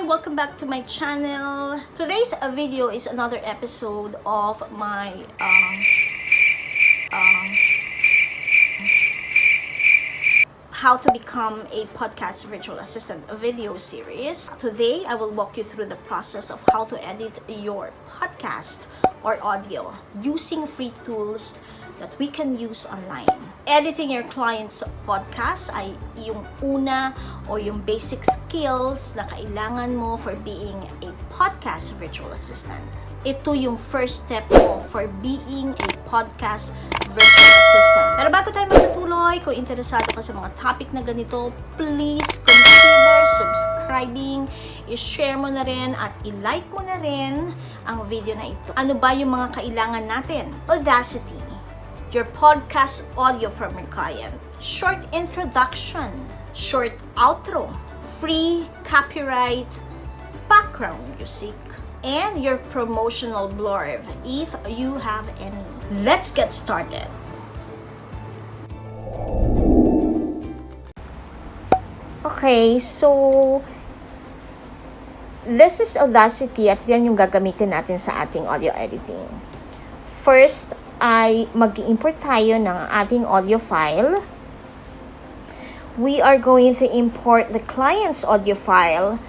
welcome back to my channel. Today's video is another episode of my how to become a podcast virtual assistant video series. Today, I will walk you through the process of how to edit your podcast or audio using free tools that we can use online. Editing your client's podcast ay yung una o yung basic skills na kailangan mo for being a podcast virtual assistant. Ito yung first step mo for being a podcast virtual assistant. Pero bago tayo magpatuloy, kung interesado ka sa mga topic na ganito, please consider subscribing, i-share mo na rin at i-like mo na rin ang video na ito. Ano ba yung mga kailangan natin? Audacity, your podcast audio from your client, short introduction, short outro, free copyright background music, and your promotional blurb if you have any. Let's get started. Okay, so this is Audacity at yan yung gagamitin natin sa ating audio editing. First, ay mag-import tayo ng ating audio file. We are going to import the client's audio file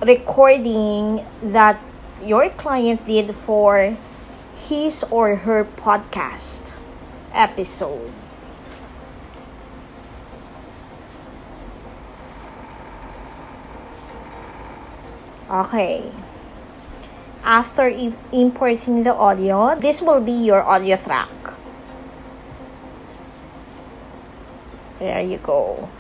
recording that your client did for his or her podcast episode. Okay. After importing the audio, this will be your audio track. There you go.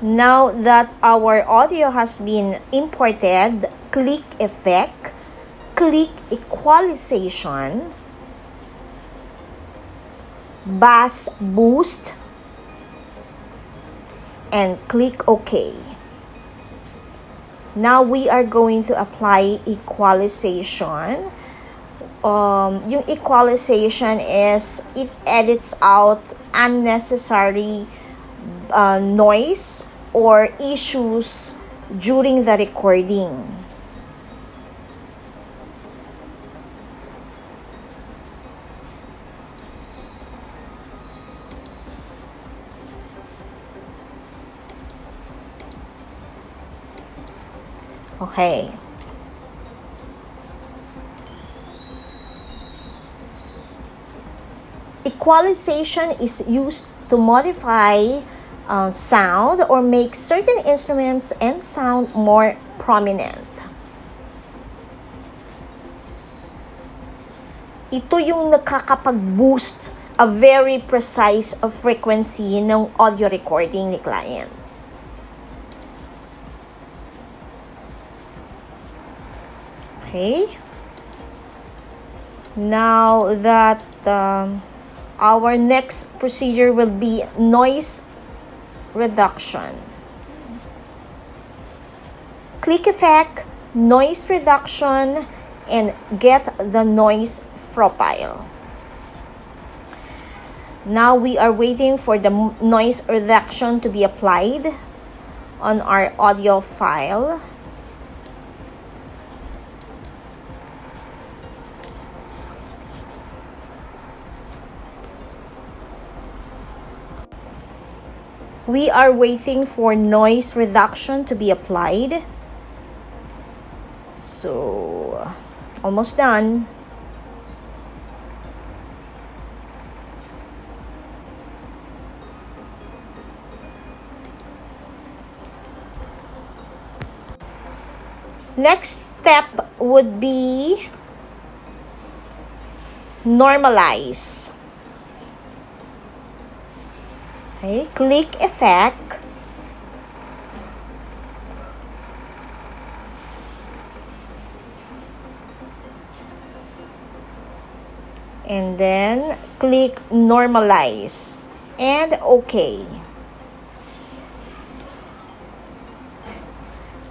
Now that our audio has been imported, click Effect, click Equalization, Bass Boost, and click OK. Now we are going to apply equalization. Yung equalization is it edits out unnecessary noise or issues during the recording. Okay. Equalization is used to modify sound or make certain instruments and sound more prominent. Ito yung nakakapag-boost a very precise frequency ng audio recording ni client. Okay. Now that our next procedure will be noise reduction. Click Effect, Noise Reduction, and get the noise profile. Now we are waiting for the noise reduction to be applied on our audio file. We are waiting for noise reduction to be applied. So, almost done. Next step would be normalize. Okay, click Effect, and then click Normalize and OK.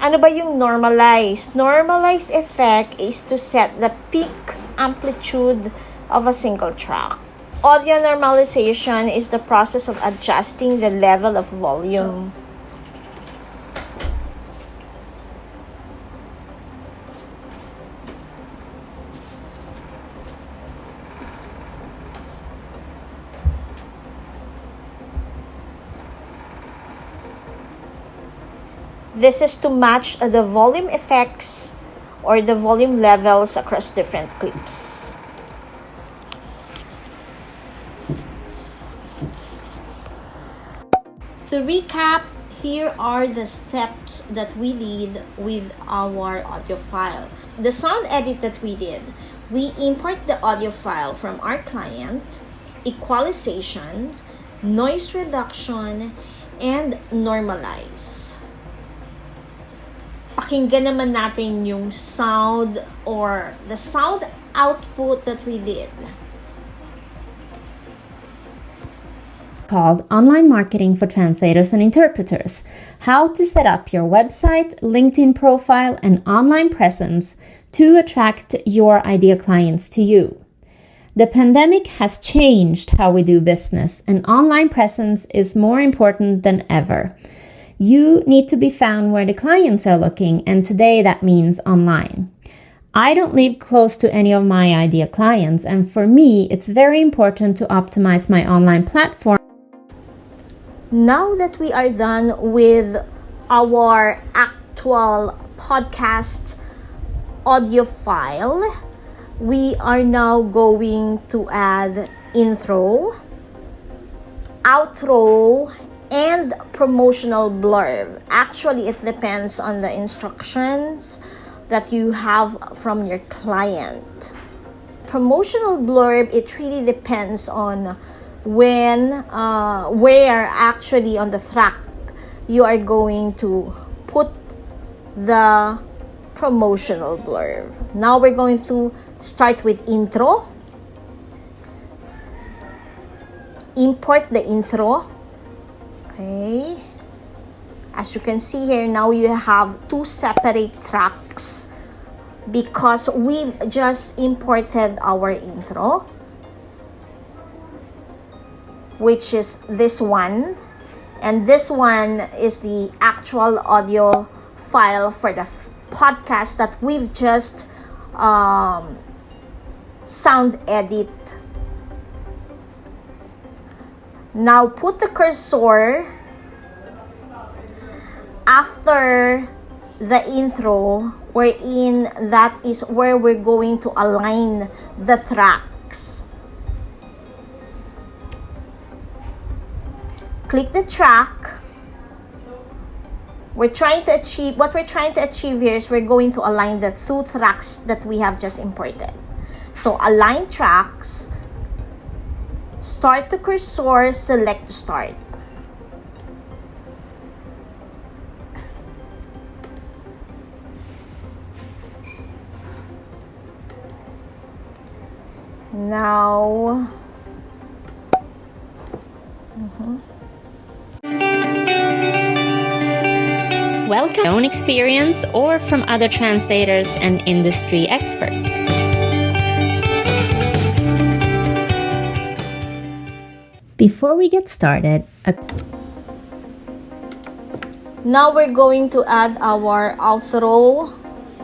Ano ba yung normalize? Normalize effect is to set the peak amplitude of a single track. Audio normalization is the process of adjusting the level of volume. This is to match the volume effects or the volume levels across different clips. To recap, here are the steps that we did with our audio file. The sound edit that we did, we import the audio file from our client, equalization, noise reduction, and normalize. Pakinggan naman natin yung sound or the sound output that we did. Called Online Marketing for Translators and Interpreters, how to set up your website, LinkedIn profile, and online presence to attract your ideal clients to you. The pandemic has changed how we do business, and online presence is more important than ever. You need to be found where the clients are looking, and today that means online. I don't live close to any of my ideal clients, and for me, it's very important to optimize my online platform. Now that we are done with our actual podcast audio file, we are now going to add intro, outro, and promotional blurb. Actually, it depends on the instructions that you have from your client. Promotional blurb, it really depends on where actually on the track you are going to put the promotional blurb. Now we're going to start with intro. Import the intro. Okay. As you can see here, now you have two separate tracks because we've just imported our intro, which is this one, and this one is the actual audio file for the podcast that we've just sound edit. Now put the cursor after the intro, wherein that is where we're going to align the tracks. Click the track. What we're trying to achieve here is we're going to align the two tracks that we have just imported. So align tracks, start the cursor, select to start. Now, Welcome own experience or from other translators and industry experts. Before we get started, now we're going to add our outro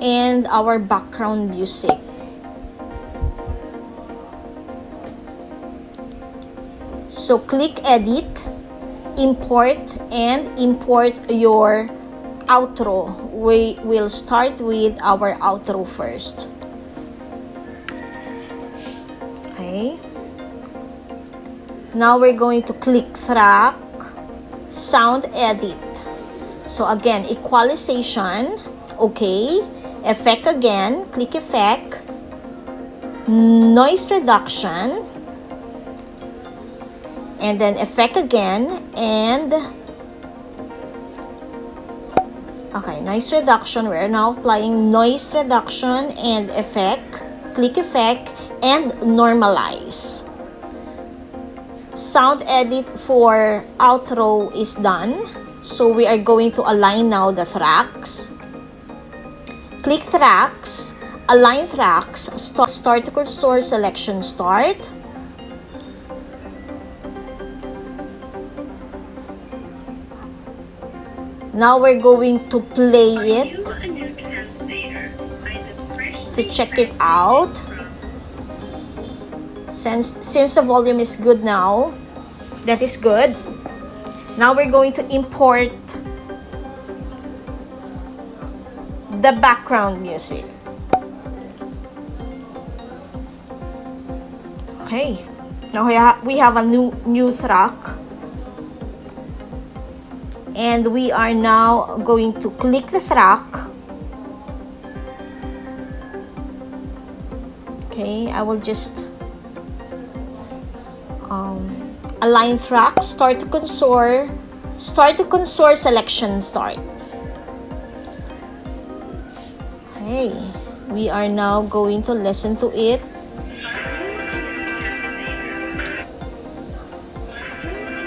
and our background music. So click edit, import, and import your outro. We will start with our outro first. Okay. Now we're going to click track, sound edit. So again, equalization, okay. Effect again, click effect, noise reduction, and then effect again, and okay, noise reduction. We're now applying noise reduction and effect. Click effect and normalize. Sound edit for outro is done. So we are going to align now the tracks. Click tracks, align tracks, start the cursor, selection start. Now we're going to play it to check it out. Since the volume is good now, that is good. Now we're going to import the background music. Okay, now we have a new track, and we are now going to click the track. Okay, I will just align track, start to consort, selection, start. Okay, we are now going to listen to it.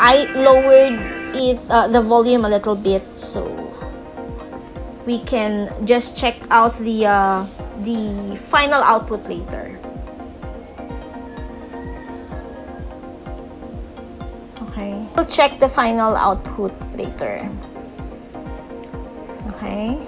I lowered it, the volume a little bit, so we can just check out the final output later. Okay, we'll check the final output later. Okay.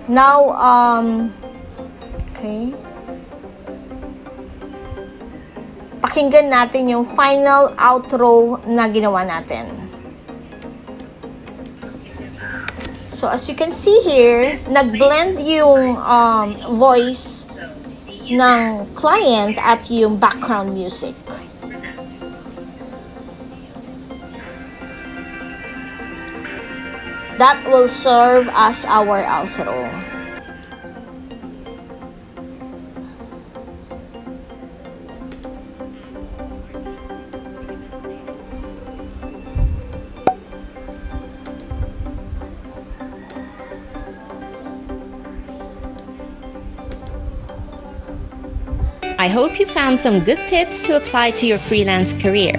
Now, okay. Pakinggan natin yung final outro na ginawa natin. So, as you can see here, nag-blend yung voice ng client at yung background music. That will serve as our outro. I hope you found some good tips to apply to your freelance career.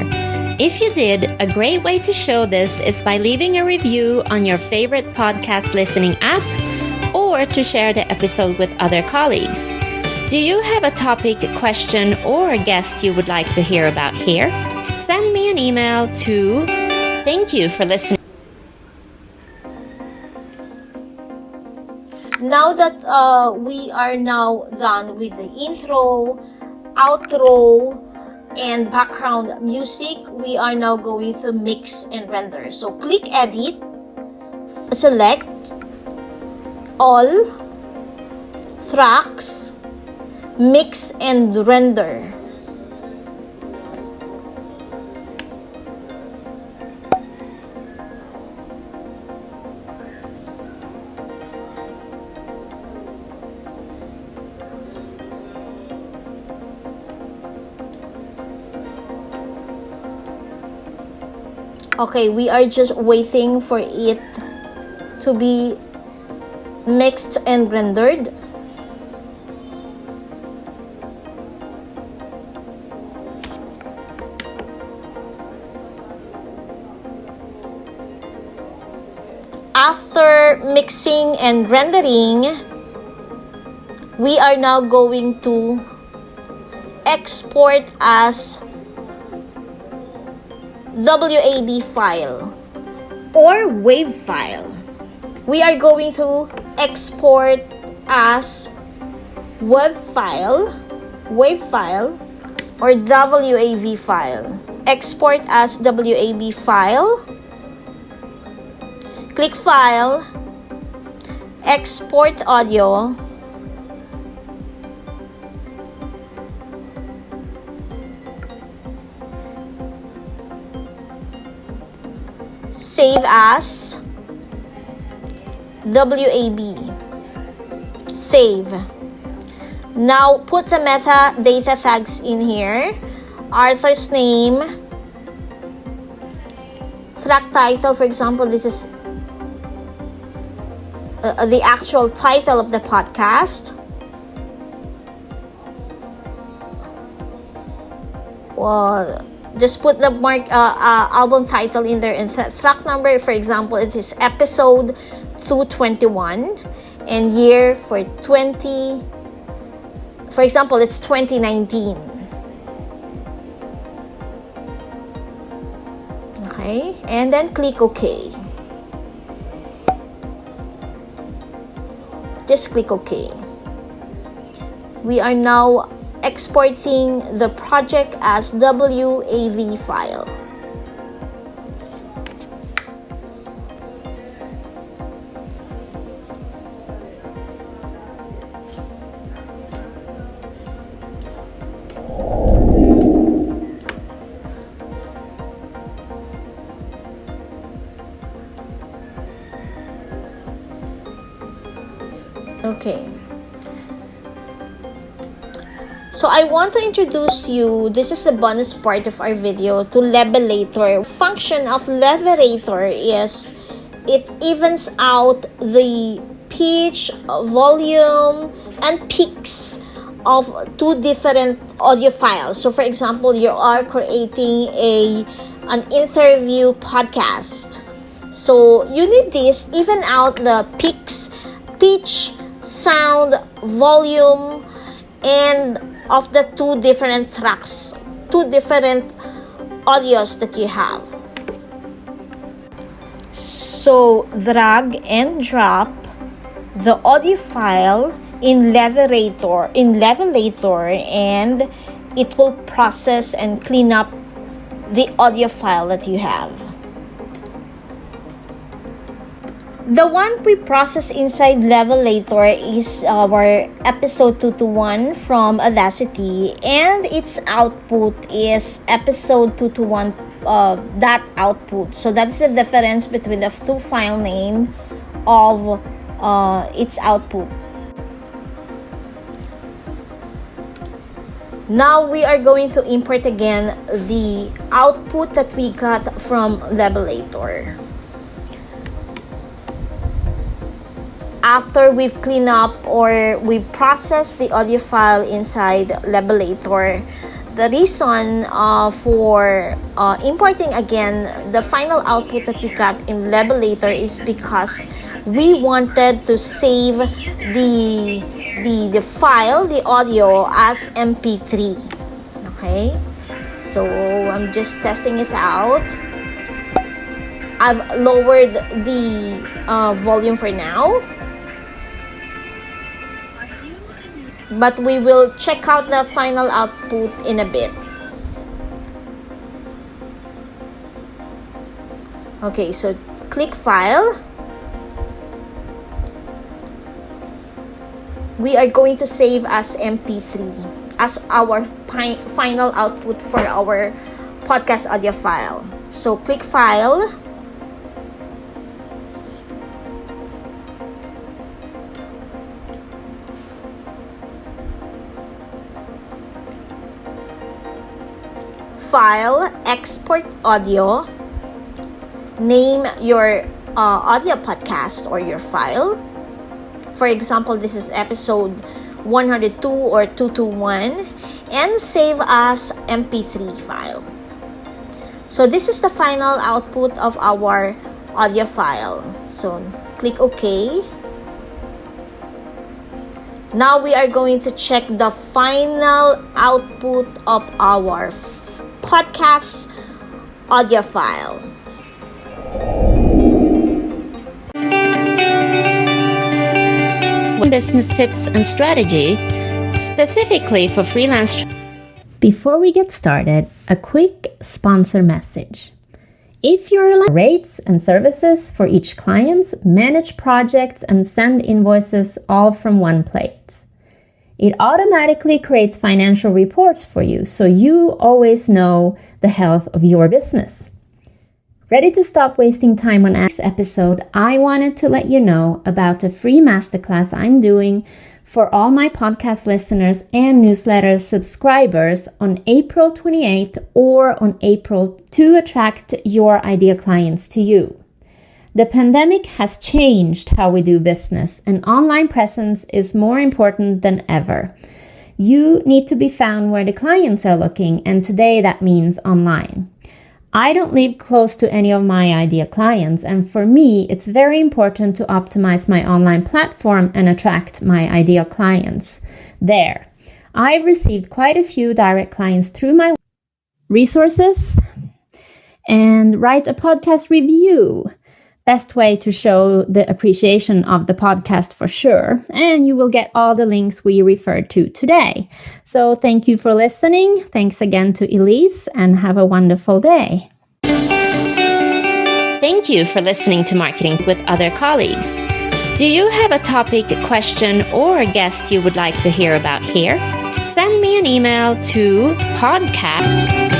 If you did, a great way to show this is by leaving a review on your favorite podcast listening app or to share the episode with other colleagues. Do you have a topic, question, or a guest you would like to hear about here? Send me an email to thank you for listening. Now that we are now done with the intro, outro, and background music, we are now going to mix and render. So click edit, select all, tracks, mix and render. Okay, we are just waiting for it to be mixed and rendered. After mixing and rendering, we are now going to export as WAV file or WAV file. We are going to export as WAV file or WAV file. Export as WAV file. Click File, Export Audio. Save as WAV. Save. Now put the metadata tags in here. Author's name. Track title, for example, this is the actual title of the podcast. Well, just put the album title in there, and track number, for example, it is episode 221, and year for example, it's 2019. Okay, and then click OK. Just click OK. We are now exporting the project as WAV file. Okay. So I want to introduce you, this is a bonus part of our video, to Levelator. Function of Levelator is it evens out the pitch, volume, and peaks of two different audio files. So for example, you are creating an interview podcast. So you need this, even out the peaks, pitch, sound, volume, and of the two different tracks, two different audios that you have. So drag and drop the audio file in Levelator, and it will process and clean up the audio file that you have. The one we process inside Levelator is our episode 221 from Audacity, and its output is episode 221 that output. So that's the difference between the two file name of its output. Now we are going to import again the output that we got from Levelator. After we've cleaned up or we processed the audio file inside Levelator, the reason for importing again the final output that we got in Levelator is because we wanted to save the file, the audio, as MP3. Okay, so I'm just testing it out. I've lowered the volume for now, but we will check out the final output in a bit. Okay, so click File. We are going to save as MP3 as our final output for our podcast audio file. So click File. File, Export Audio. Name your audio podcast or your file. For example, this is episode 102 or 221, and save as MP3 file. So this is the final output of our audio file. So click OK. Now we are going to check the final output of our podcast audio file. Business tips and strategy specifically for freelance. Before we get started, a quick sponsor message. If you're like rates and services for each client, manage projects and send invoices all from one place. It automatically creates financial reports for you, so you always know the health of your business. Ready to stop wasting time on this episode? I wanted to let you know about a free masterclass I'm doing for all my podcast listeners and newsletter subscribers on April 28th or on April to attract your ideal clients to you. The pandemic has changed how we do business, and online presence is more important than ever. You need to be found where the clients are looking, and today that means online. I don't live close to any of my ideal clients, and for me, it's very important to optimize my online platform and attract my ideal clients there. I've received quite a few direct clients through my resources and write a podcast review. Best way to show the appreciation of the podcast for sure. And you will get all the links we referred to today. So thank you for listening. Thanks again to Elise and have a wonderful day. Thank you for listening to Marketing with Other Colleagues. Do you have a topic, question, or a guest you would like to hear about here? Send me an email to podcast